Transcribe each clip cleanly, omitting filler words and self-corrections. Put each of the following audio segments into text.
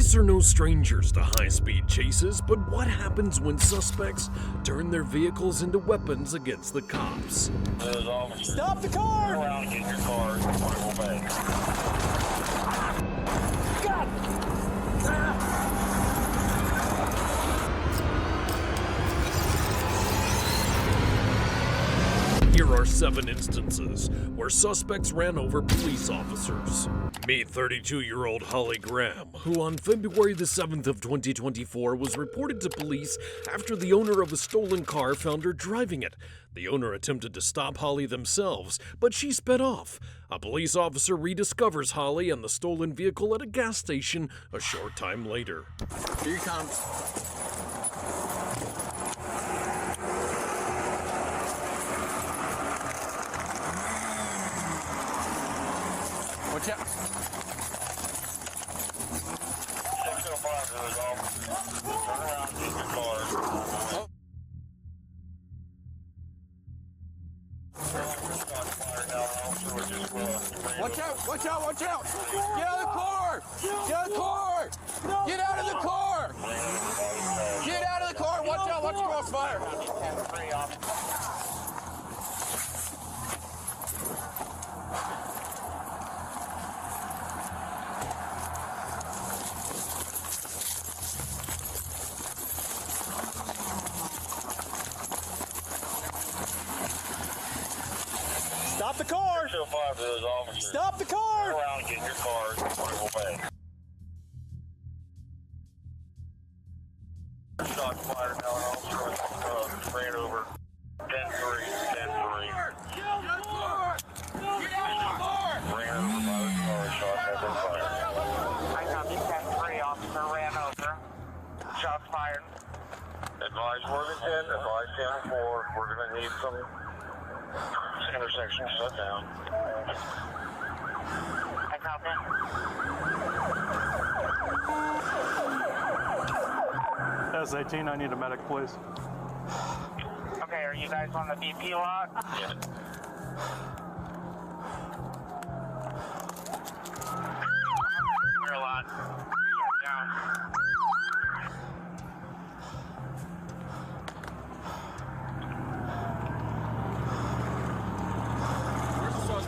Police are no strangers to high-speed chases, but what happens when suspects turn their vehicles into weapons against the cops? Stop the car! Turn around and get in your car. Obey. God! Here are 7 instances where suspects ran over police officers. Meet 32-year-old Holly Graham, who on February the 7th of 2024 was reported to police after the owner of a stolen car found her driving it. The owner attempted to stop Holly themselves, but she sped off. A police officer rediscovers Holly and the stolen vehicle at a gas station a short time later. Here he comes. Watch out. 605 to his office. Turn around and get in your car. Watch out! Watch out! Watch out! Get out of the car! Get out of the car! Get out of the car! Get out of the car! Watch out! Watch crossfire! Stop the car! 605 to his office. Stop the Turn car! around and get in your car. Obey. Shot fired now, and officer ran over. 10-3, 10-3. Get out of the car! Get out of the car! Ran over by the car. Shots have been fired. I copy 10-3, officer ran over. Shots fired. Advise Worthington, advise 10-4. We're going to need some intersection shut down. I copy. S18, I need a medic, please. Okay, are you guys on the BP lot? Yeah. We're a lot. Down.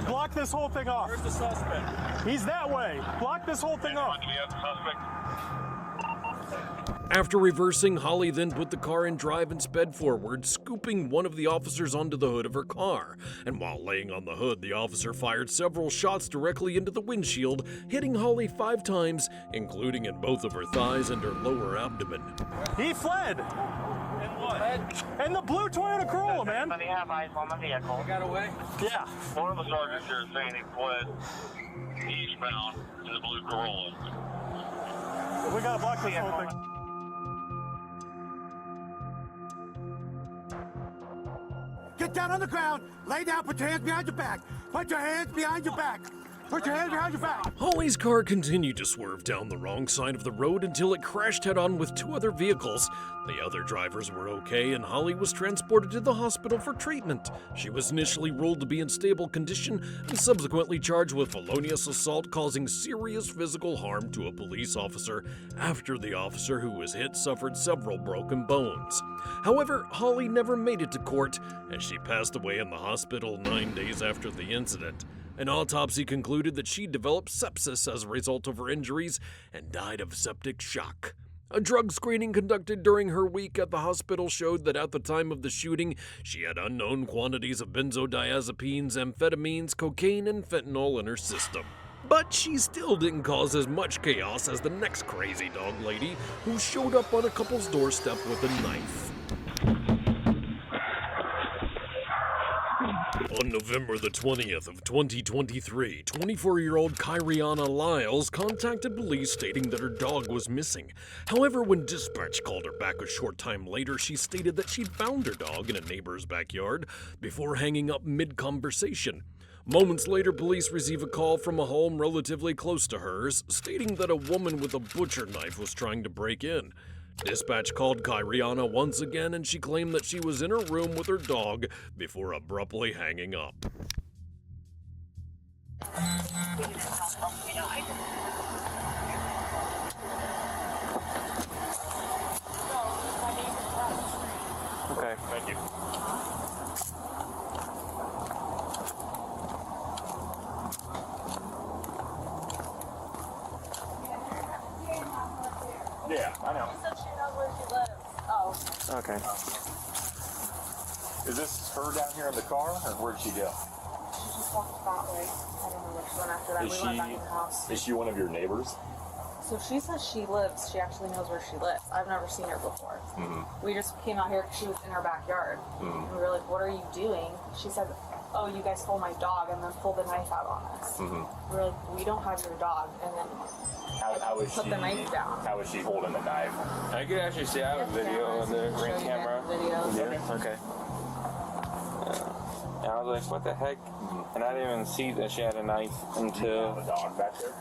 Block this whole thing off. Where's the suspect? He's that way. Block this whole thing off. Do we have the suspect? After reversing, Holly then put the car in drive and sped forward, scooping one of the officers onto the hood of her car. And while laying on the hood, the officer fired several shots directly into the windshield, hitting Holly 5 times, including in both of her thighs and her lower abdomen. He fled. And what? And the blue Toyota Corolla, man. Anybody have eyes on the vehicle? Got away? Yeah. One of the sergeants here is saying he fled eastbound in the blue Corolla. We gotta block this whole thing. Get down on the ground, lay down, put your hands behind your back. Put your hands behind your back. Put your hands behind your back. Holly's car continued to swerve down the wrong side of the road until it crashed head-on with 2 other vehicles. The other drivers were okay, and Holly was transported to the hospital for treatment. She was initially ruled to be in stable condition and subsequently charged with felonious assault causing serious physical harm to a police officer after the officer who was hit suffered several broken bones. However, Holly never made it to court, as she passed away in the hospital 9 days after the incident. An autopsy concluded that she developed sepsis as a result of her injuries and died of septic shock. A drug screening conducted during her week at the hospital showed that at the time of the shooting, she had unknown quantities of benzodiazepines, amphetamines, cocaine, and fentanyl in her system. But she still didn't cause as much chaos as the next crazy dog lady who showed up on a couple's doorstep with a knife. On November the 20th of 2023, 24-year-old Kyriana Lyles contacted police stating that her dog was missing. However, when dispatch called her back a short time later, she stated that she'd found her dog in a neighbor's backyard before hanging up mid-conversation. Moments later, police receive a call from a home relatively close to hers, stating that a woman with a butcher knife was trying to break in. Dispatch called Kyriana once again, and she claimed that she was in her room with her dog before abruptly hanging up. Yeah, I know. She said she knows where she lives. Oh. Okay. Is this her down here in the car, or where'd she go? She just walked that way. I don't know which one after that. We went back in the house. Is she one of your neighbors? So she says she actually knows where she lives. I've never seen her before. We just came out here because she was in her backyard. And we were like, what are you doing? She said, oh, you guys stole my dog, and then pulled the knife out on us. We were like, we don't have your dog. And then How is put the knife down. How is she holding the knife? I could actually see. I have a video on the ring camera. Videos. Okay. And I was like, what the heck? And I didn't even see that she had a knife until... The dog back there?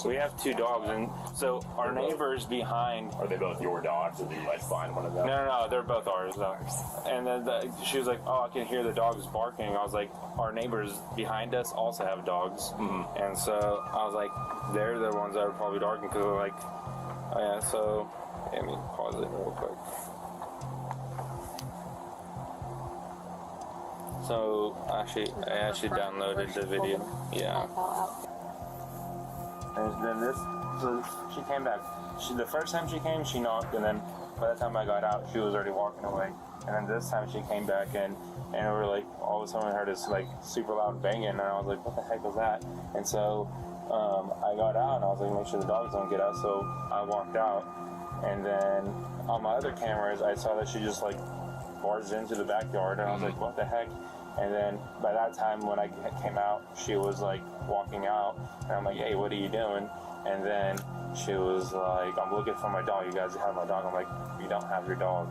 We have 2 dogs, and so our neighbors behind... Are they both your dogs, or did you like find one of them? No, they're both ours, though. And then she was like, oh, I can hear the dogs barking. I was like, our neighbors behind us also have dogs. And so I was like, they're the ones that are probably barking, because they're like, oh yeah, so... Let me pause it real quick. So, I actually downloaded the video. Yeah. And then so she came back. The first time she came, she knocked, and then by the time I got out, she was already walking away. And then this time she came back, and we were like, all of a sudden we heard this like super loud banging, and I was like, what the heck was that? And so I got out, and I was like, make sure the dogs don't get out. So I walked out, and then on my other cameras, I saw that she just like barged into the backyard, and I was like, what the heck? And then by that time when I came out, she was like walking out, and I'm like, hey, what are you doing? And then she was like, I'm looking for my dog. You guys have my dog. I'm like, you don't have your dog.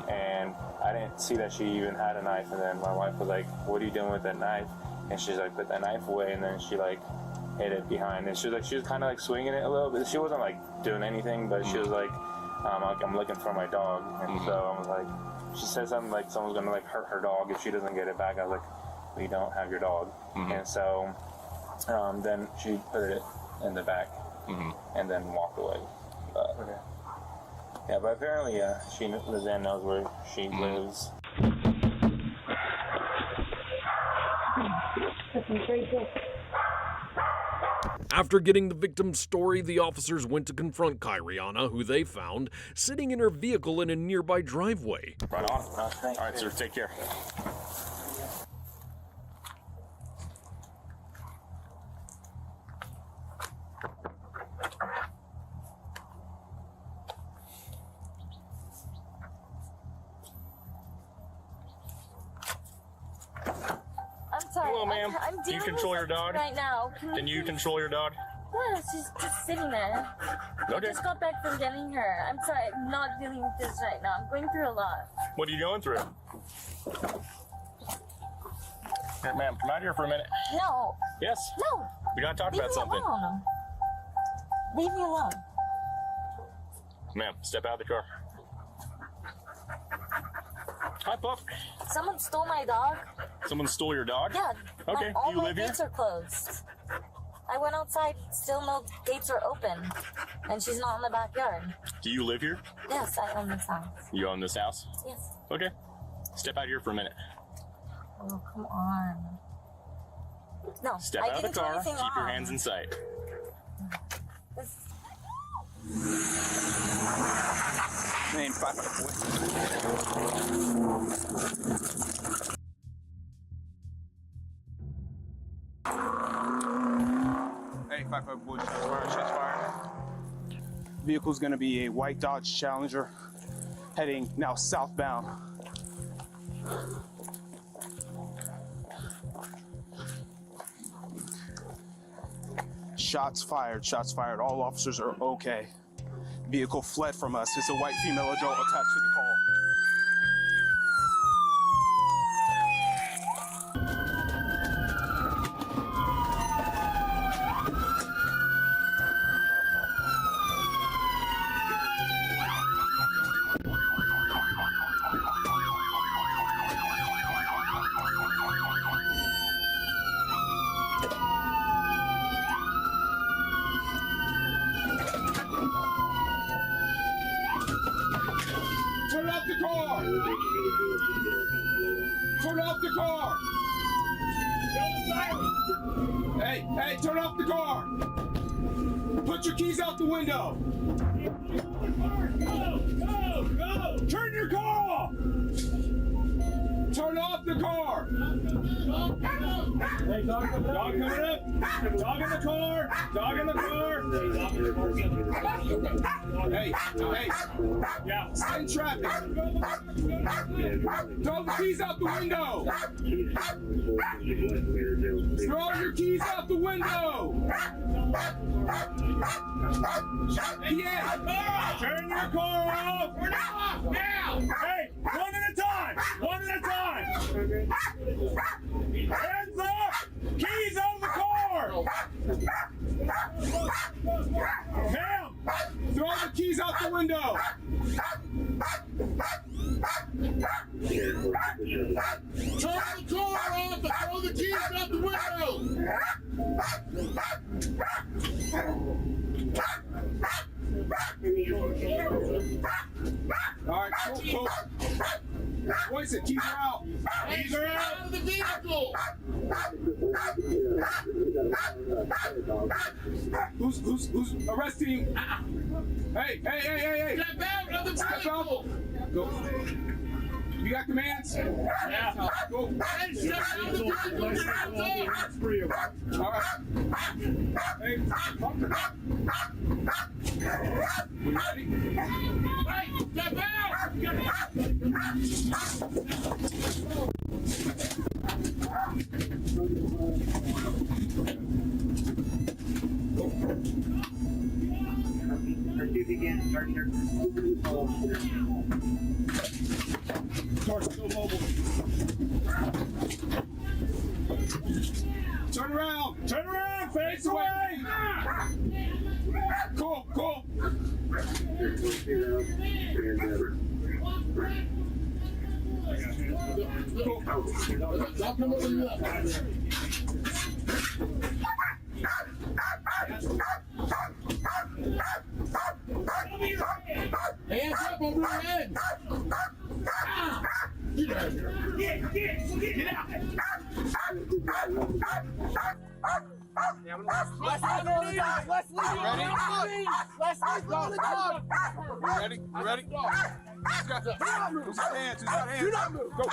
And I didn't see that she even had a knife. And then my wife was like, what are you doing with that knife? And she's like, put that knife away. And then she like hid it behind. And she was kind of like swinging it a little bit. She wasn't like doing anything, but she was like, I'm looking for my dog. And so I was like, she said something like someone's gonna like hurt her dog if she doesn't get it back. I was like, we don't have your dog. And so then she put it in the back and then walked away. But, yeah, but apparently Lizanne knows where she lives. After getting the victim's story, the officers went to confront Kyriana, who they found sitting in her vehicle in a nearby driveway. Right on. All right, sir. Take care. I'm sorry. Hello, ma'am. I'm Do you dealing control with your dog? right now. Can you control your dog? Yeah, she's just sitting there. I Okay. just got back from getting her. I'm sorry, I'm not dealing with this right now. I'm going through a lot. What are you going through? Here, ma'am, come out here for a minute. No, Yes. no. We gotta talk Leave about me something. alone. Leave me alone. Ma'am, step out of the car. Hi, pup. Someone stole my dog. Someone stole your dog? Yeah. Okay, all you my live here? gates are closed. I went outside, still no gates are open. And she's not in the backyard. Do you live here? Yes, I own this house. You own this house? Yes. Okay. Step out here for a minute. Oh, come on. No, Step I out of didn't the do car. anything Keep your wrong. hands in sight. Main 5. Hey, 5-5 boys, shots fired. Vehicle's gonna be a white Dodge Challenger, heading now southbound. Shots fired. All officers are okay. Vehicle fled from us. It's a white female adult attached to the call. Turn off the car! Turn off the car! Hey, turn off the car! Put your keys out the window. Go! Turn your car off. Turn off the car. Hey, dog coming up. Dog in the car. Dog in the car. Hey. Yeah. Stay in traffic. Throw the keys out the window. Throw your keys out the window. Yeah. Turn your car off. Turn it off now. Hey, one at a time. Hands up. Keys out of the car. Ma'am, throw the keys out the window. Turn the car off and throw the keys out the window. All right, cool. Voice it, keys are out. Keys are out of the vehicle. Who's arresting him? Hey. Step out of the vehicle. Go. You got commands? Yeah. Go. Hey, step out of the vehicle. All right. Hey. We ready? Hey, step out! Car's still mobile. Turn around, face away. Cool. Cool. Hands up over your head. Get out of here. Get out. Ready? You ready? Who's got hands? Do not move. Go.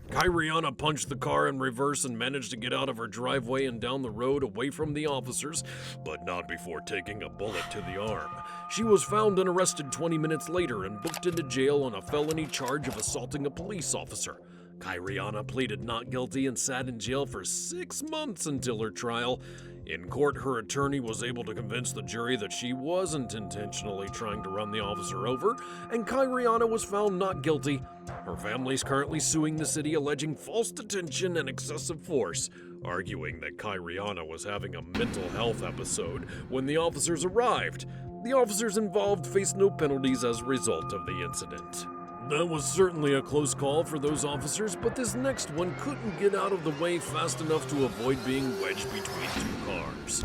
Kyriana punched the car in reverse and managed to get out of her driveway and down the road away from the officers, but not before taking a bullet to the arm. She was found and arrested 20 minutes later and booked into jail on a felony charge of assaulting a police officer. Kyriana pleaded not guilty and sat in jail for 6 months until her trial. In court, her attorney was able to convince the jury that she wasn't intentionally trying to run the officer over, and Kyriana was found not guilty. Her family's currently suing the city alleging false detention and excessive force, arguing that Kyriana was having a mental health episode when the officers arrived. The officers involved faced no penalties as a result of the incident. That was certainly a close call for those officers, but this next one couldn't get out of the way fast enough to avoid being wedged between two cars.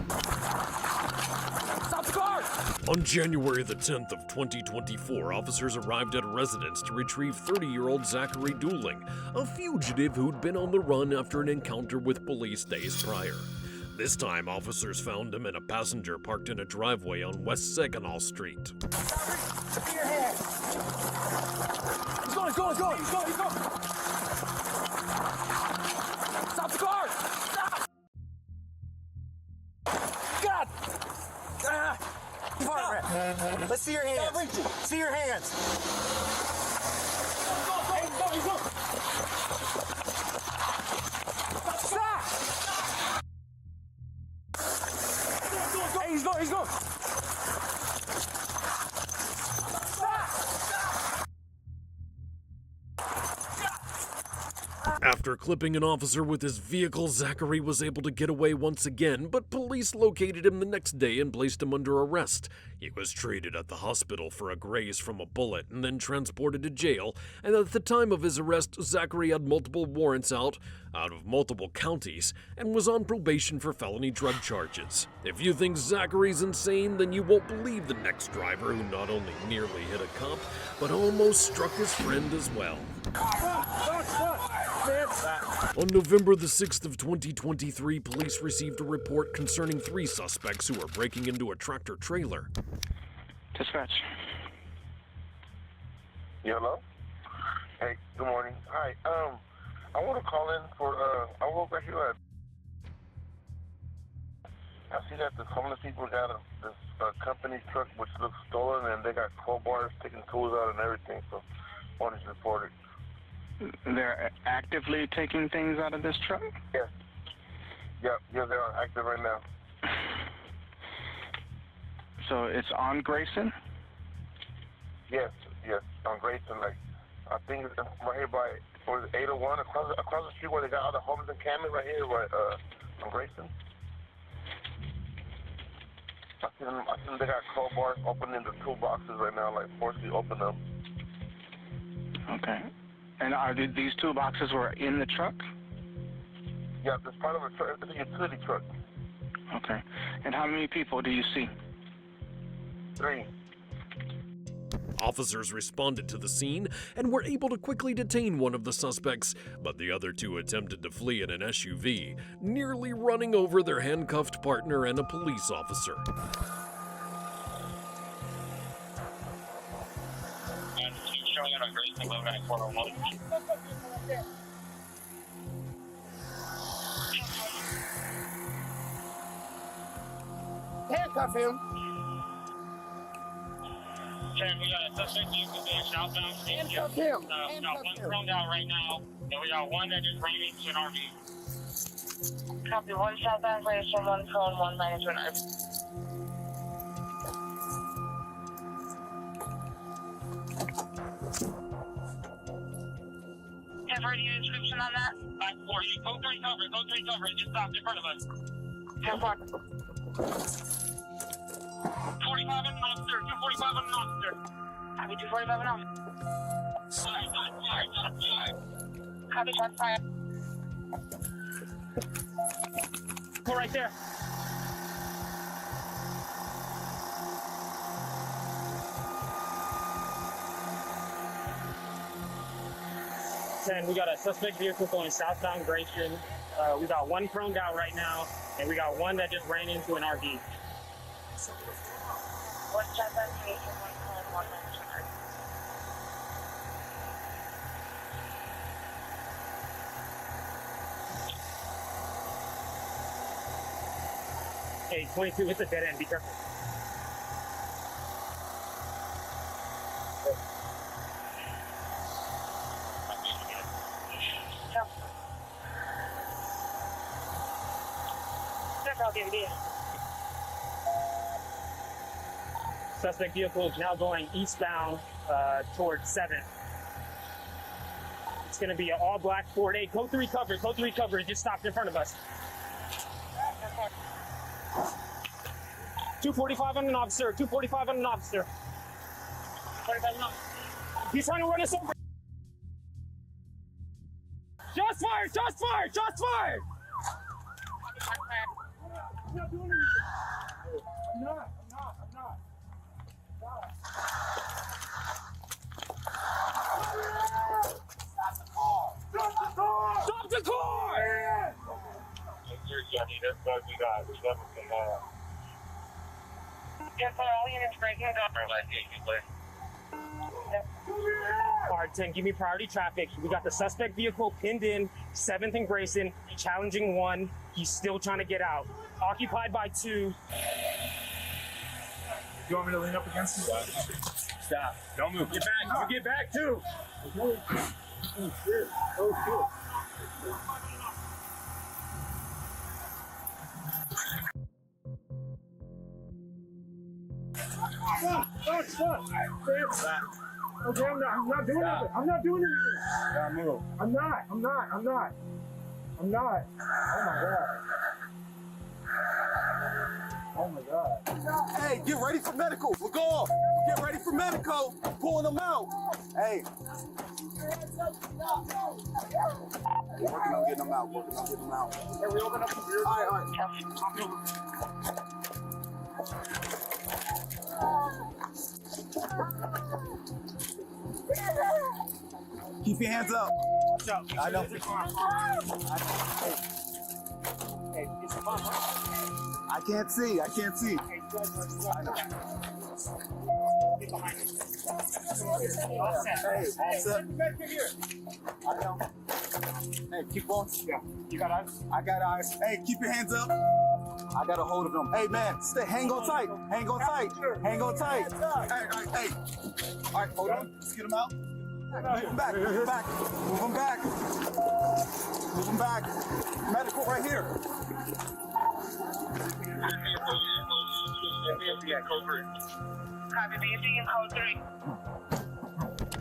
Stop the car! On January the 10th of 2024, officers arrived at a residence to retrieve 30-year-old Zachary Dooling, a fugitive who'd been on the run after an encounter with police days prior. This time, officers found him in a passenger parked in a driveway on West Saginaw Street. Give me your hand! He's going! Stop the car! Stop! God! Let's see your hands. See your hands. Go. Stop! Hey, he's going. After clipping an officer with his vehicle, Zachary was able to get away once again, but police located him the next day and placed him under arrest. He was treated at the hospital for a graze from a bullet and then transported to jail, and at the time of his arrest, Zachary had multiple warrants out of multiple counties and was on probation for felony drug charges. If you think Zachary's insane, then you won't believe the next driver who not only nearly hit a cop, but almost struck his friend as well. Stop. On November the 6th of 2023, police received a report concerning 3 suspects who were breaking into a tractor trailer. Dispatch. Hello? Hey, good morning. Hi, I want to call in for, I work right here at, I see that the homeless people got this company truck which looks stolen, and they got crowbars, taking tools out and everything, so I wanted to report it. They're actively taking things out of this truck? Yes. Yeah, they are active right now. So it's on Grayson? Yes, on Grayson, like, I think it's right here by, what is it, 801, across the street where they got all the homes encampment right here, right, on Grayson. I see them, they got crowbars opening the toolboxes right now, like forcibly open them. Okay. And are these toolboxes were in the truck? Yeah, it's part of a truck. It's a utility truck. Okay. And how many people do you see? 3. Officers responded to the scene and were able to quickly detain one of the suspects, but the other 2 attempted to flee in an SUV, nearly running over their handcuffed partner and a police officer. Showing out on Grayson, 19401. Handcuff him. 10, we got a suspect vehicle going southbound. Handcuff him. We got one thrown down right now, and we got one that just ran into an RV. Copy, 1 southbound Grayson, 1 prone, 1 ran into an RV. Have ready inscription on that? 540. Code 3 cover. It just stopped in front of us. 10-4. 45 and an officer. 245 and an officer. Copy, 245 and an officer. Copy, shots fired. Go right there. And we got a suspect vehicle going southbound Grayson. We got one prone down right now, and we got one that just ran into an RV. One southbound Grayson, one prone, one ran into an RV. Hey, 22, it's a dead end. Be careful. Suspect vehicle is now going eastbound towards 7th. It's going to be an all-black Ford 8. Code 3 cover. Code 3 cover. It just stopped in front of us. 245 on an officer. 245 on an officer. He's trying to run us over. Shots fired! Shots fired! Shots fired! I'm not doing anything. I'm not. Stop the car! Yes, all units breaking down. Alright, 10, give me priority traffic. We got the suspect vehicle pinned in, 7th and Grayson, challenging 1. He's still trying to get out. Occupied by 2. You want me to lean up against you? Stop. Don't move. Get back. You get back, too. Oh, shit. Oh, shit. Stop. Okay, I'm not doing anything. I'm not doing anything. I'm not. Oh my God. Hey, get ready for medical. We're going. Get ready for medical. Pulling them out. Hey. We're working on getting them out. Hey, we open up the beer. All right. Keep your hands up. I know. Hey, it's a bomb, right? I can't see. I can't see. Hey, you guys are I know. Get behind me. Hey, all set. Back in here. I know. Hey, keep going. Yeah. You got eyes? I got eyes. Hey, keep your hands up. I got a hold of them. Hey, man, stay. Hang on tight. Hang on tight. Hang on tight. Hey. All right, hold on. Let's get them out. Move them back. Move them back. Move them back. Move them back. Medical right here.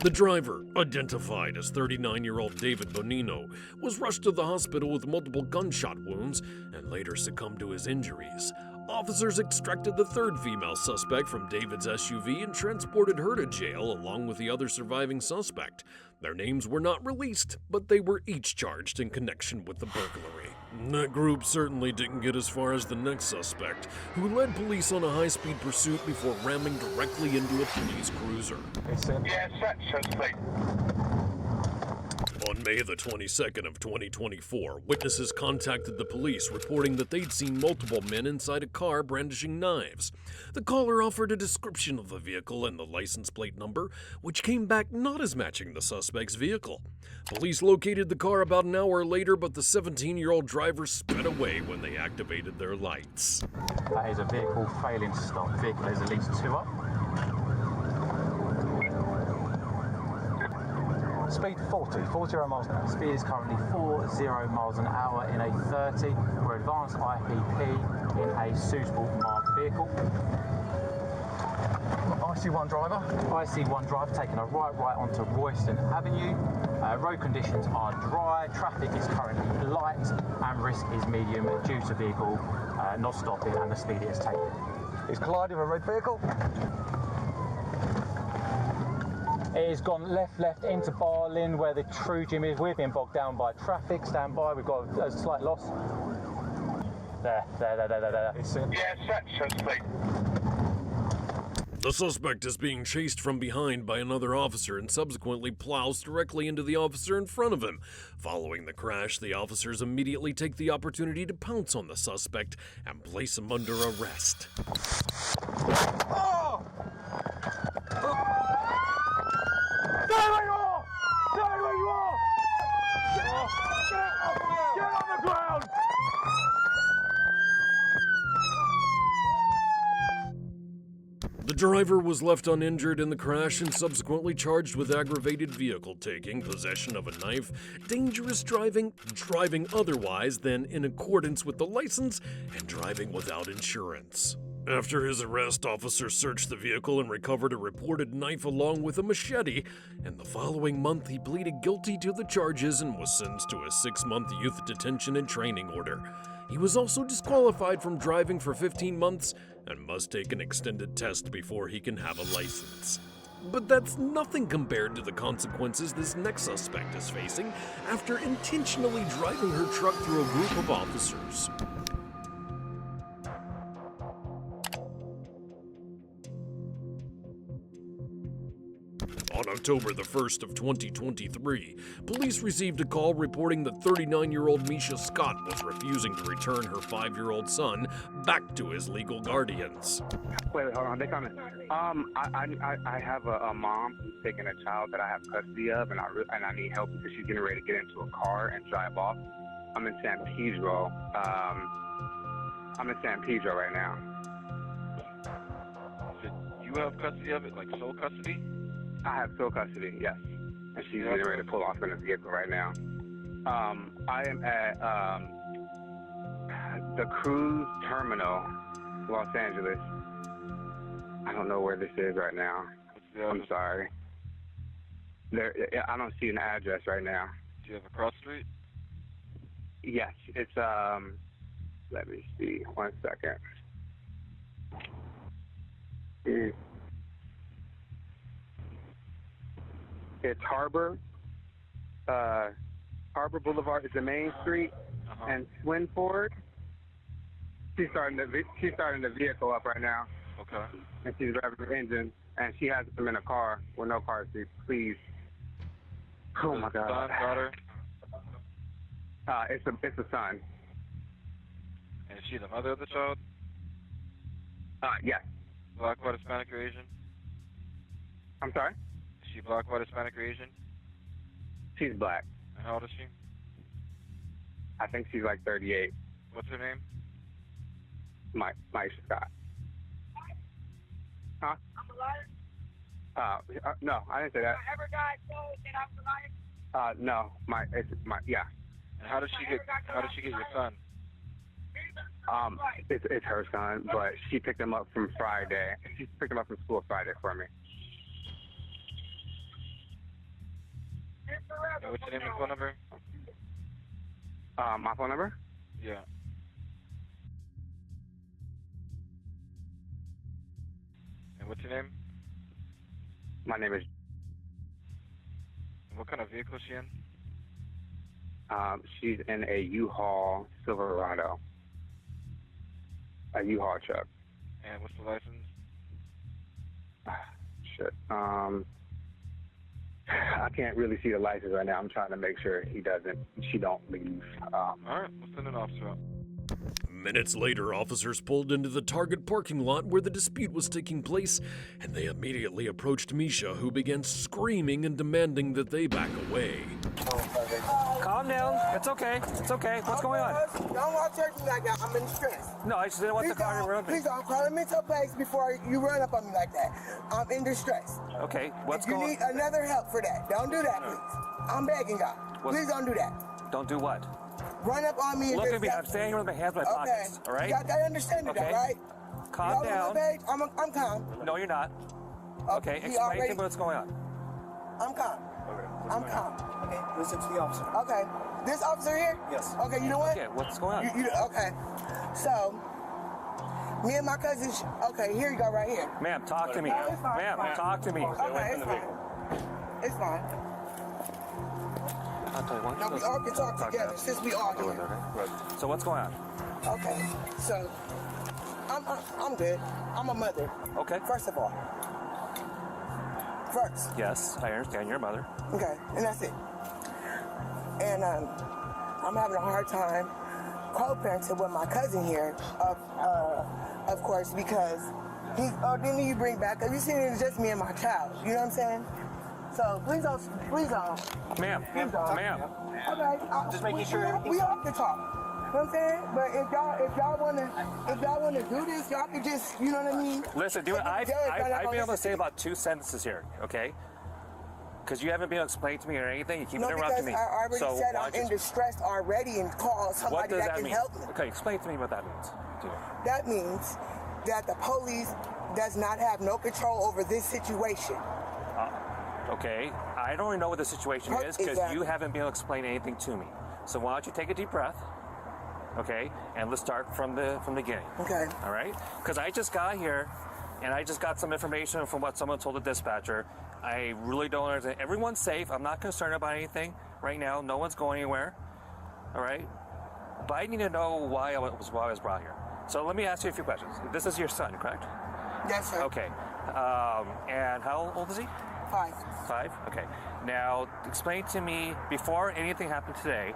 The driver, identified as 39-year-old David Bonino, was rushed to the hospital with multiple gunshot wounds and later succumbed to his injuries. Officers extracted the third female suspect from David's SUV and transported her to jail along with the other surviving suspect. Their names were not released, but they were each charged in connection with the burglary. That group certainly didn't get as far as the next suspect, who led police on a high-speed pursuit before ramming directly into a police cruiser. Yeah, suspect. On May the 22nd of 2024, witnesses contacted the police reporting that they'd seen multiple men inside a car brandishing knives. The caller offered a description of the vehicle and the license plate number, which came back not as matching the suspect's vehicle. Police located the car about an hour later, but the 17-year-old driver sped away when they activated their lights. That is a vehicle failing to stop. Vehicle is at least 2 up. Speed 40 miles an hour. Speed is currently 40 miles an hour in a 30 for advanced IPP in a suitable marked vehicle. I see one driver. I see one driver taking a right onto Royston Avenue. Road conditions are dry, traffic is currently light, and risk is medium due to vehicle not stopping and the speed it has taken. He's collided with a red vehicle. It has gone left into Barlin where the True Gym is. We're being bogged down by traffic. Stand by, we've got a slight loss. There. Yeah, suspect. The suspect is being chased from behind by another officer and subsequently plows directly into the officer in front of him. Following the crash, the officers immediately take the opportunity to pounce on the suspect and place him under arrest. Oh! Stay where you are! Stay where you are! Get on the ground! The driver was left uninjured in the crash and subsequently charged with aggravated vehicle taking, possession of a knife, dangerous driving otherwise than in accordance with the license, and driving without insurance. After his arrest, officers searched the vehicle and recovered a reported knife along with a machete, and the following month he pleaded guilty to the charges and was sentenced to a 6-month youth detention and training order. He was also disqualified from driving for 15 months and must take an extended test before he can have a license. But that's nothing compared to the consequences this next suspect is facing after intentionally driving her truck through a group of officers. On October the 1st of 2023, police received a call reporting that 39-year-old Misha Scott was refusing to return her 5-year-old son back to his legal guardians. Wait, hold on, they coming. I have a mom who's taking a child that I have custody of, and I need help because she's getting ready to get into a car and drive off. I'm in San Pedro. I'm in San Pedro right now. So you have custody of it, like sole custody? I have sole custody, yes. And she's getting ready to pull off in a vehicle right now. I am at the cruise terminal, Los Angeles. I don't know where this is right now. I'm sorry. I don't see an address right now. Do you have a cross street? Yes, it's, let me see, 1 second. It's Harbor Boulevard is the main street, and Swinford. She's starting the vehicle up right now. Okay. And she's driving the engine, and she has them in a car with no car seat. Please. Oh my God. Son, daughter? It's a son. And is she the mother of the child? Yes. Black, white, Hispanic, or Asian? I'm sorry? Is she black, white, Hispanic, or Asian? She's black. And how old is she? I think she's like 38. What's her name? Mike Scott. Huh? I'm a liar. No, I didn't say that. I ever got told that I'm a liar. No, yeah. And how did she get your son? It's her son, but she picked him up from Friday. She picked him up from school Friday for me. And what's your name and phone number? My phone number? Yeah. And what's your name? My name is. And what kind of vehicle is she in? She's in a U-Haul Silverado. A U-Haul truck. And what's the license? Shit. I can't really see the license right now. I'm trying to make sure she don't leave. All right, we'll send an officer out. Minutes later, officers pulled into the Target parking lot where the dispute was taking place, and they immediately approached Misha, who began screaming and demanding that they back away. Calm down. It's okay. It's okay. What's going on? Don't walk church me like that. I'm in distress. No, I just didn't want the car to run me. Please don't call me to a place before you run up on me like that. I'm in distress. Okay, what's if you going on? need another help for that, don't do that, please. I'm begging God. Please don't do that. Don't do what? Run up on me and Look just at me. I'm standing here with my hands in my pockets. All right? I understand that, Okay. right? Calm down. I'm calm. No, you're not. Okay, explain to me what's going on. I'm calm. I'm calm. Okay, listen to the officer. Okay. This officer here? Yes. Okay, you know what? Okay, what's going on? Okay. So, me and my cousin, okay, here you go right here. Ma'am, talk to me. No, it's fine, Ma'am, it's fine. talk to me. Okay, it's fine. It's fine. I'll tell you what. No, we all can talk together since we all here. So what's going on? Okay, so, I'm good. I'm a mother. Okay. First of all. First. Yes, I understand you're a mother. Okay, and that's it. And I'm having a hard time co-parenting with my cousin here, of course, because then you bring back, you see, it's just me and my child. You know what I'm saying? So please don't. Ma'am. Okay. Just making sure. We all can talk. You know what I'm saying? But if y'all wanna do this, y'all can just, you know what I mean? Listen, dude, I've been able to say about 2 sentences here, okay? Because you haven't been able to explain to me or anything. You keep interrupting me. No, because I already so said I'm in distress already and called somebody that can mean? help me. Okay, explain to me what that means. That means that the police does not have no control over this situation. Okay, I don't even know what the situation is because you haven't been able to explain anything to me. So why don't you take a deep breath, okay, and let's start from the beginning. Okay. All right? Because I just got here, and I just got some information from what someone told the dispatcher. I really don't understand. Everyone's safe. I'm not concerned about anything right now. No one's going anywhere. All right? But I need to know why I was brought here. So let me ask you a few questions. This is your son, correct? Yes, sir. Okay. And how old is he? 5. 5? Okay. Now, explain to me, before anything happened today,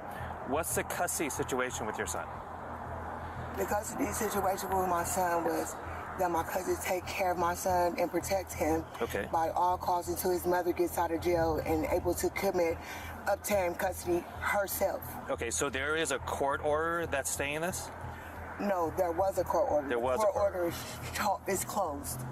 what's the custody situation with your son? The custody situation with my son was that my cousin take care of my son and protect him by all costs until his mother gets out of jail and able to obtain custody herself. Okay, so there is a court order that's staying this? No, there was a court order. There was a court order is closed.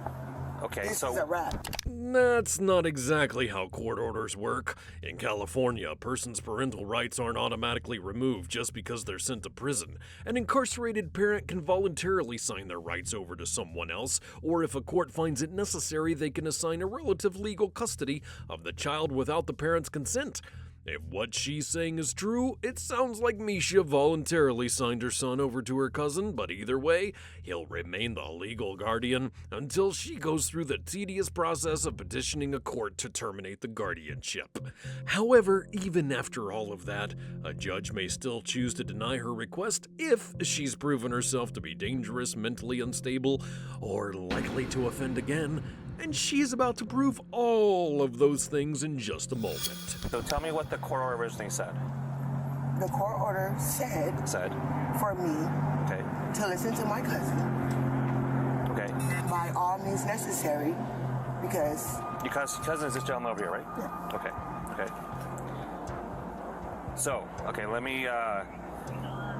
Okay, this is a wrap. That's not exactly how court orders work. In California, a person's parental rights aren't automatically removed just because they're sent to prison. An incarcerated parent can voluntarily sign their rights over to someone else, or if a court finds it necessary, they can assign a relative legal custody of the child without the parent's consent. If what she's saying is true, it sounds like Misha voluntarily signed her son over to her cousin, but either way, he'll remain the legal guardian until she goes through the tedious process of petitioning a court to terminate the guardianship. However, even after all of that, a judge may still choose to deny her request if she's proven herself to be dangerous, mentally unstable, or likely to offend again. And she's about to prove all of those things in just a moment. So tell me what the court order originally said. The court order said for me to listen to my cousin. Okay. By all means necessary, because Your cousin is this gentleman over here, right? Yeah. Okay. So, let me.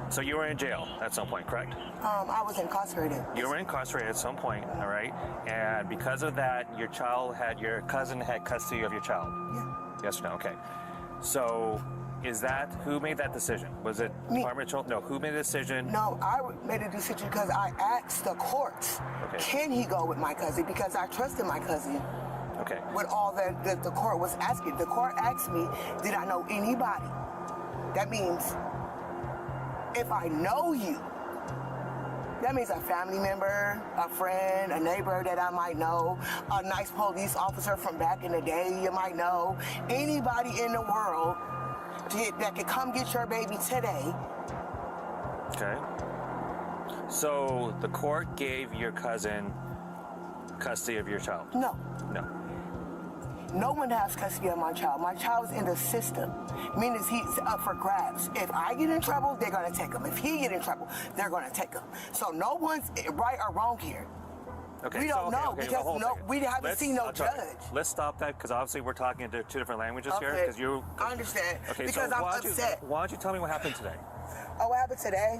So you were in jail at some point, correct? I was incarcerated. You were incarcerated at some point, all right? And because of that, your cousin had custody of your child. Yeah. Yes or no? Okay. So, who made that decision? Was it Department of Children? No, who made the decision? No, I made a decision because I asked the courts, can he go with my cousin? Because I trusted my cousin. Okay. With all that the court was asking. The court asked me, did I know anybody? That means if I know you, that means a family member, a friend, a neighbor that I might know, a nice police officer from back in the day you might know, anybody in the world that could come get your baby today. Okay. So the court gave your cousin custody of your child? No. No. No one has custody of my child. My child's in the system, meaning he's up for grabs. If I get in trouble, they're going to take him. If he get in trouble, they're going to take him. So no one's right or wrong here. Okay, we don't know because we haven't seen no judge. Let's stop that because obviously we're talking in two different languages here. Because I understand. Okay, because so I'm upset. Why don't you tell me what happened today? Oh, what happened today?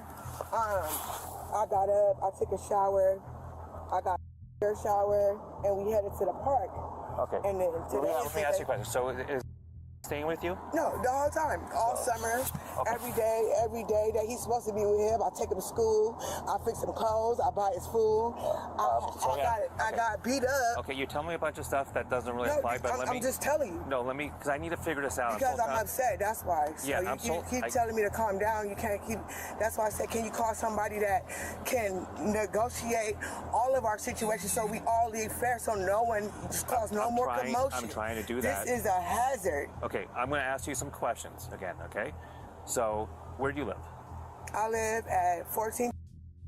I got up, I took a shower, I got a shower, and we headed to the park. Okay. And then today. Let me ask you a question. So is staying with you? No, the whole time, all summer, every day that he's supposed to be with him. I take him to school, I fix him clothes, I buy his food. I got beat up. Okay, you tell me a bunch of stuff that doesn't really apply, but I'm just telling you. No, because I need to figure this out. Because I'm upset, that's why. So yeah, you keep telling me to calm down. You can't keep. That's why I said, can you call somebody that can negotiate all of our situations so we all live fair, so no one just cause no more commotion. I'm trying to do that. This is a hazard. Okay, I'm going to ask you some questions again, okay? So, where do you live? I live at 14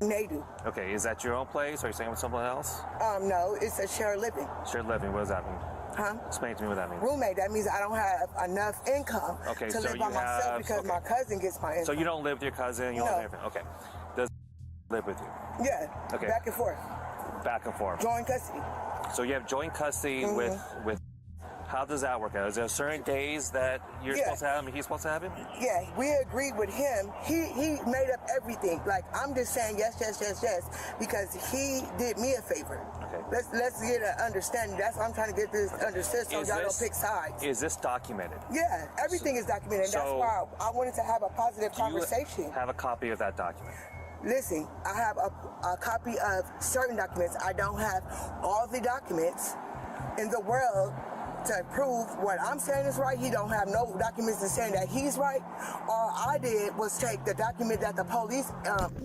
Nadu. Okay, is that your own place or are you staying with someone else? No, it's a shared living. Shared living, what does that mean? Huh? Explain to me what that means. Roommate, that means I don't have enough income to live by myself because my cousin gets my income. So you don't live with your cousin, you don't live with okay. Does live with you? Yeah, okay. Back and forth. Back and forth. Joint custody. So you have joint custody with how does that work out? Is there certain days that you're supposed to have him and he's supposed to have him? Yeah, we agreed with him. He made up everything. Like, I'm just saying yes, because he did me a favor. Okay. Let's get an understanding. That's why I'm trying to get this understood so y'all don't pick sides. Is this documented? Yeah, everything is documented. That's why I wanted to have a positive conversation. You have a copy of that document? Listen, I have a copy of certain documents. I don't have all the documents in the world to prove what I'm saying is right. He don't have no documents to saying that he's right. All I did was take the document that the police...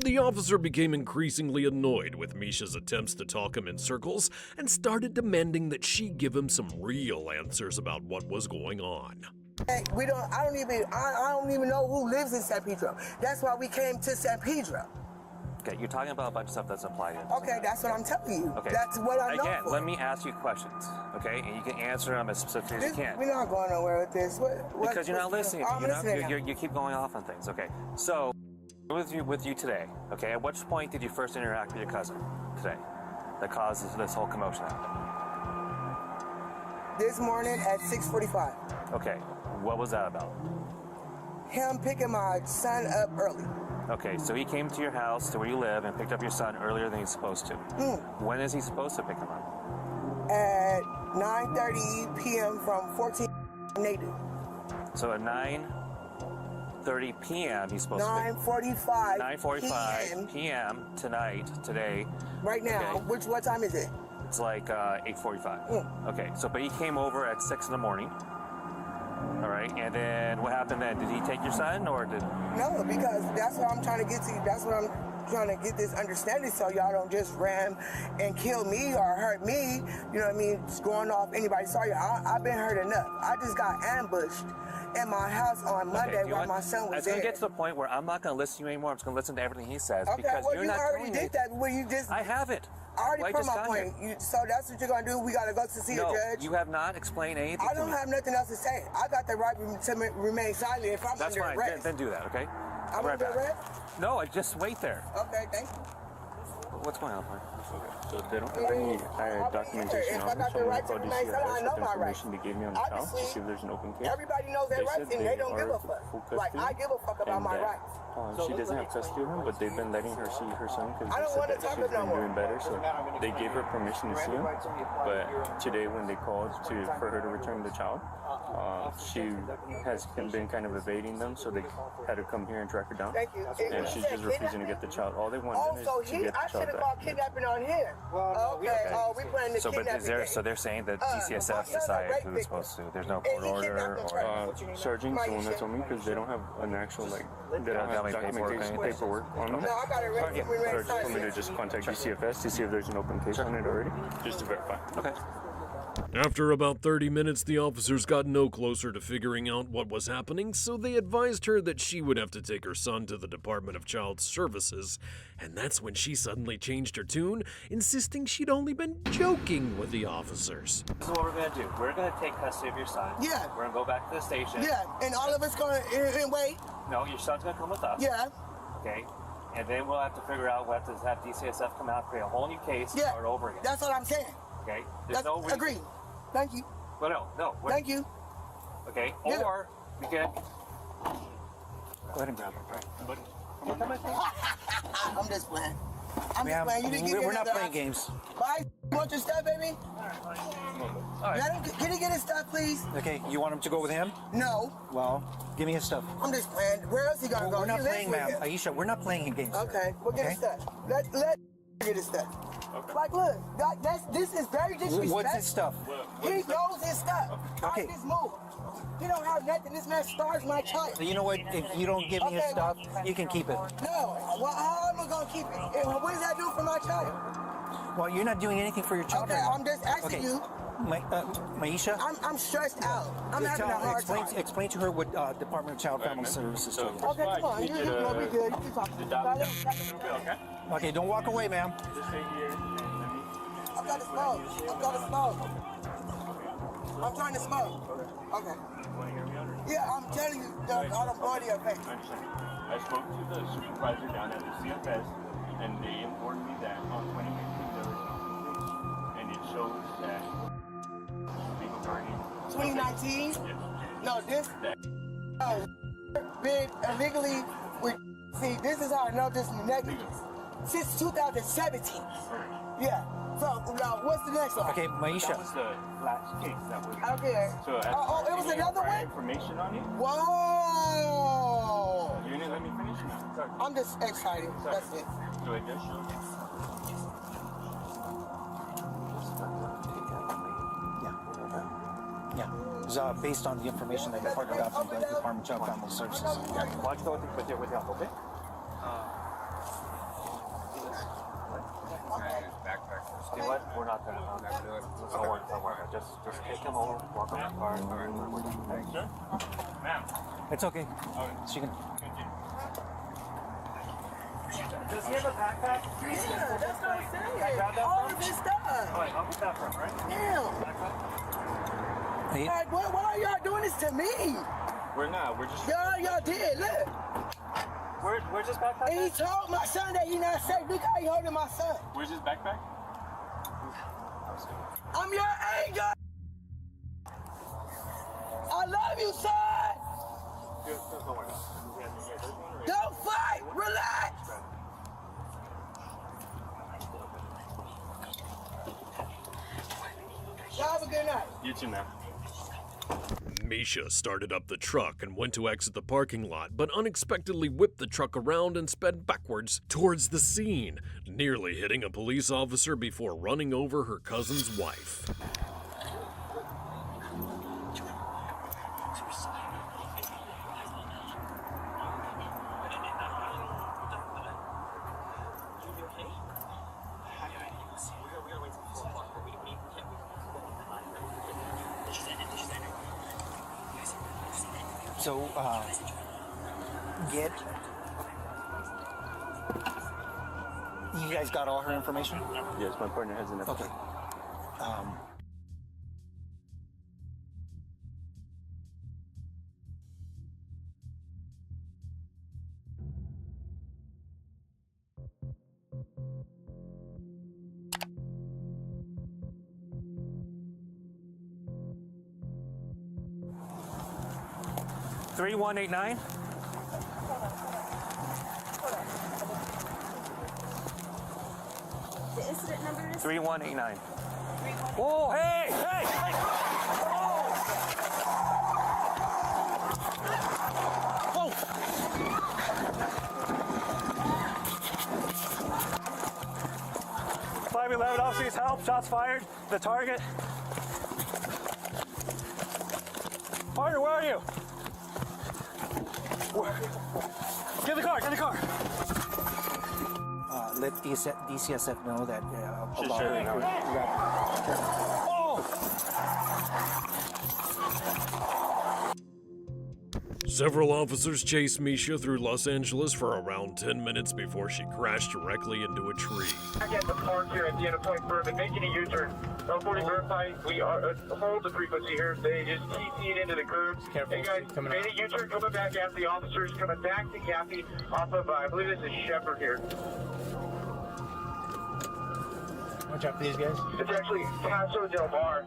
The officer became increasingly annoyed with Misha's attempts to talk him in circles and started demanding that she give him some real answers about what was going on. Hey, I don't even know who lives in San Pedro. That's why we came to San Pedro. Okay, you're talking about a bunch of stuff that's applied. Okay, that's what I'm telling you. Okay. That's what I know. Again, let me ask you questions, okay? And you can answer them as specific as you can. We're not going nowhere with this. Because you're not listening. I'm listening. You keep going off on things. Okay, so with you today, okay, at which point did you first interact with your cousin today that caused this whole commotion? This morning at 6:45. Okay, what was that about? Him picking my son up early. Okay, so he came to your house, to where you live, and picked up your son earlier than he's supposed to. When is he supposed to pick him up? At 9:30 p.m. from 14 Nadu. So at 9:30 p.m. he's supposed to 9:45 9:45 p.m. today. Right now. Okay. What time is it? It's like 8:45. Okay, so but he came over at 6 in the morning. All right, and then what happened then? Did he take your son or did... No, because that's what I'm trying to get to. That's what I'm... trying to get this understanding so y'all don't just ram and kill me or hurt me. You know what I mean? Just going off anybody. Sorry, I've been hurt enough. I just got ambushed in my house on Monday while my son was It's going there. to get to the point where I'm not going to listen to you anymore. I'm just going to listen to everything he says Okay, because well, you're you not already doing did that. Well, you just. I haven't. I already Well, I put just my got point. So that's what you're gonna do. We gotta go to see No, a judge. you have not explained anything. I don't have nothing else to say. I got the right to remain silent if I'm That's under fine. arrest. Then do that, okay? I'm right under back. arrest? No, I just wait there. Okay, thank you. What's going on, man? So they don't have any documentation on them, so I'm going to call DCFS with the information they gave me on the child to see if there's an open case. Everybody knows their rights and they don't give a fuck. Like, I give a fuck about my rights. She doesn't have custody of him, but they've been letting her see her son because I they don't said want to that talk she's no been more. doing better. So they gave her permission to see him. But today, when they called for her to return the child, she has been kind of evading them, so they had to come here and track her down. Thank you. And she's just refusing to get the child. All they want is Also, to get I the should child have back. called kidnapping on here. Okay. Oh, we playing the So, but kidnapping game. so they're saying that DCSF decided who was supposed to. There's no court order or. Sergeant's the one that told me because they don't have an actual they don't have documentation paperwork on them. No, I got it ready. So I just told me to just contact DCFS to see if there's an open case on it already, just to verify. Okay. After about 30 minutes, the officers got no closer to figuring out what was happening, so they advised her that she would have to take her son to the Department of Child Services. And that's when she suddenly changed her tune, insisting she'd only been joking with the officers. This is what we're going to do. We're going to take custody of your son. Yeah. We're going to go back to the station. Yeah, and all of us going to wait. No, your son's going to come with us. Yeah. Okay. And then we'll have to figure out, we'll have to have DCSF come out, create a whole new case, and start over again. That's what I'm saying. Okay? There's no reason. Agreed. Thank you. Well, no. Thank you. Okay? Yeah. Or we can. Go ahead and grab him. But I'm just playing. I'm just playing. You didn't give me We're not another playing option. games. Bye. You want your stuff, baby? Let him, can he get his stuff, please? Okay, you want him to go with him? No. Well, give me his stuff. I'm just playing. Where else he gonna go? We're not He lives playing, with ma'am. you. Aisha, we're not playing games. Okay, we'll get his stuff. Let get his stuff. Okay. Like, look, this is very disrespectful. What's his stuff? He knows his stuff. Okay. This move. He don't have nothing. This man stars my child. So you know what? If you don't give me his stuff, you can keep it. No. Well, how am I gonna keep it? And what does that do for my child? Well, you're not doing anything for your child. Okay, right now. I'm just asking you. Maisha? I'm stressed out. I'm having a hard time. Explain to her what Department of Child Family Services told you. Okay, come on. You're gonna be good. You can talk to me. Okay, don't walk away, ma'am. I've got to smoke. I've got to smoke. I'm trying to smoke. Okay. Yeah, I'm telling you, I don't blow to your face. I spoke to the supervisor down at the CFS, and they informed me that on 2019 there was no case, and it shows that legal guardian. 2019? No, this been illegally with. See, this is how I know this is negligence. Since 2017. Yeah. So now, what's the next one? Okay, Maisha. That was the last case that was. Okay. So it was another one? Information on it. Whoa! You didn't let me finish now. Sorry. I'm just excited. Sorry. That's it. So it just shows. Yeah. It was based on the information that Department got from the Department of Child Family Services. Why don't you go with help, okay? You know what? We're not gonna do it. Don't worry. Just take him over, walk on the car. Sir? Ma'am. It's okay. She can. Does he have a backpack? Yeah, that's what I'm saying. All of his stuff. All right, I'll put that from, right? Damn. Like, why are y'all doing this to me? We're not. We're just. Y'all did. Look. Where's his backpack? And he told my son that he not safe. Look how he holding my son. Where's his backpack? I'm your angel. I love you, son. Don't worry. Don't fight. Relax. Y'all have a good night. You too, ma'am. Misha started up the truck and went to exit the parking lot, but unexpectedly whipped the truck around and sped backwards towards the scene, nearly hitting a police officer before running over her cousin's wife. So, you guys got all her information? Yes, my partner has enough. Okay. Three 189. The incident number is 3189. Whoa, hey, hey, hey! Whoa! Whoa! 511 officers, help! Shots fired. The target. Partner, where are you? Get in the car! Get in the car! Let DCSF know that She's about sharing her. Several officers chased Misha through Los Angeles for around 10 minutes before she crashed directly into a tree. I get the park here at the end of Point Bourbon, making a U-turn. 40 verify, we are hold the frequency here. They just TC'd into the curb. Hey guys, made a U-turn coming back after the officers, coming back to Kathy off of, I believe this is Shepherd here. Watch out for these guys. It's actually Paso Del Mar.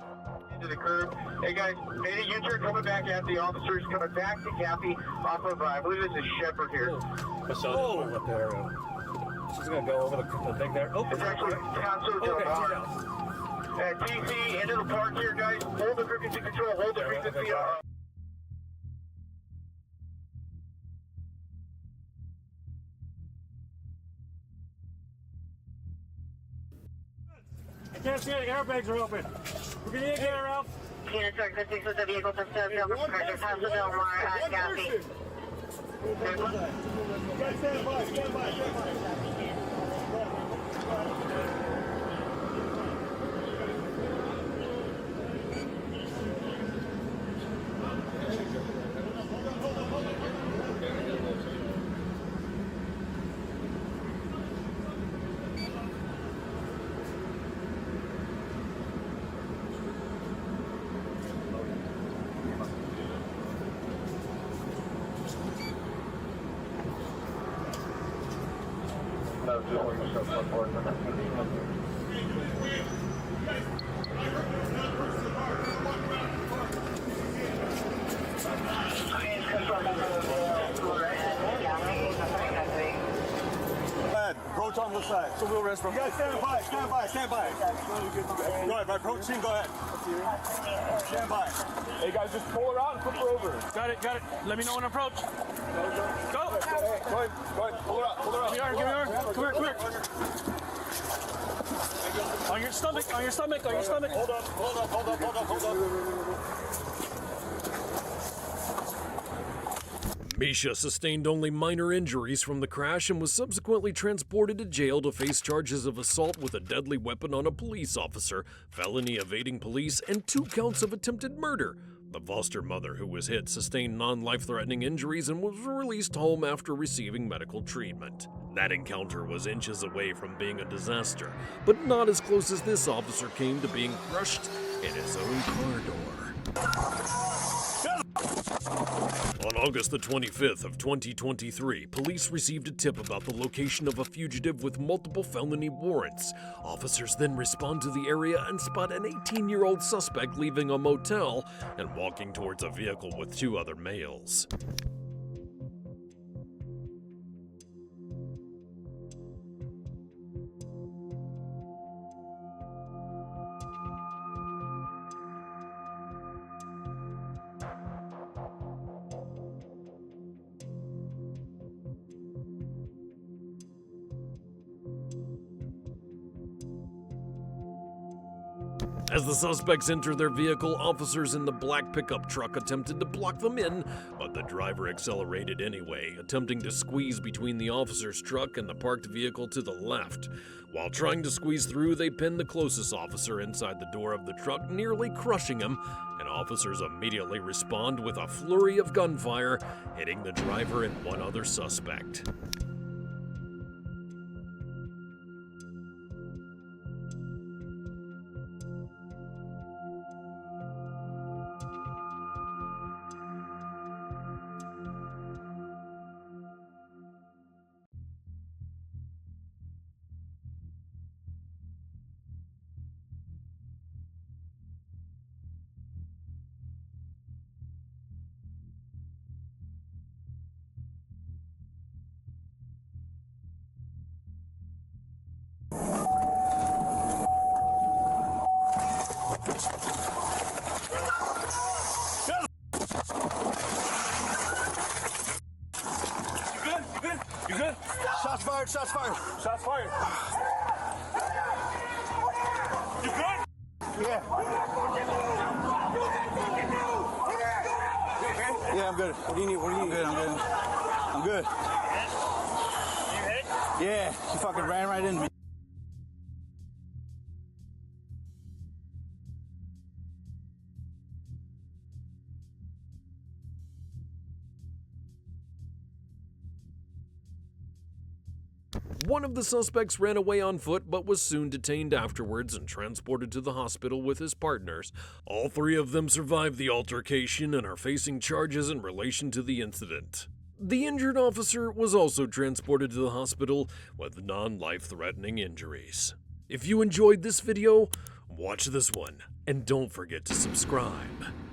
Into the curb. Hey guys, made a U-turn coming back at the officers, coming back to Kathy off of, I believe this is Shepherd here. Oh, up there. She's gonna go over the thing there. Oh, it's actually Paso Del Mar. TC into the park here, guys. Hold the frequency control. Hold the frequency. I can't see any airbags are open. We're gonna need to get her out. Unit 6 with the vehicle to serve you over Paso Del Mar at Kathy. Guys, stand by, stand by, stand by. Approach on the side. So we'll rest from. You guys stand by, stand by, stand by. Go ahead, approaching, go ahead. Stand by. Hey guys, just pull her out and flip her over. got it, got it. Let me know when to approach. Go! Go ahead, pull her out, pull her out. Give me your arm, come here, come here. On your stomach, on your stomach, on your stomach. Hold up, hold up, hold up, hold up, hold up. Misha sustained only minor injuries from the crash and was subsequently transported to jail to face charges of assault with a deadly weapon on a police officer, felony evading police, and 2 counts of attempted murder. The foster mother who was hit sustained non-life-threatening injuries and was released home after receiving medical treatment. That encounter was inches away from being a disaster, but not as close as this officer came to being crushed in his own car door. On August the 25th of 2023, police received a tip about the location of a fugitive with multiple felony warrants. Officers then respond to the area and spot an 18-year-old suspect leaving a motel and walking towards a vehicle with 2 other males. As the suspects entered their vehicle, officers in the black pickup truck attempted to block them in, but the driver accelerated anyway, attempting to squeeze between the officer's truck and the parked vehicle to the left. While trying to squeeze through, they pinned the closest officer inside the door of the truck, nearly crushing him, and officers immediately respond with a flurry of gunfire, hitting the driver and one other suspect. You good? Shots fired, shots fired. Shots fired. You good? Yeah. Yeah, I'm good. What do you need? What do you need? I'm good. I'm good. You hit? Yeah, she fucking ran right into me. One of the suspects ran away on foot but was soon detained afterwards and transported to the hospital with his partners. All three of them survived the altercation and are facing charges in relation to the incident. The injured officer was also transported to the hospital with non-life-threatening injuries. If you enjoyed this video, watch this one and don't forget to subscribe.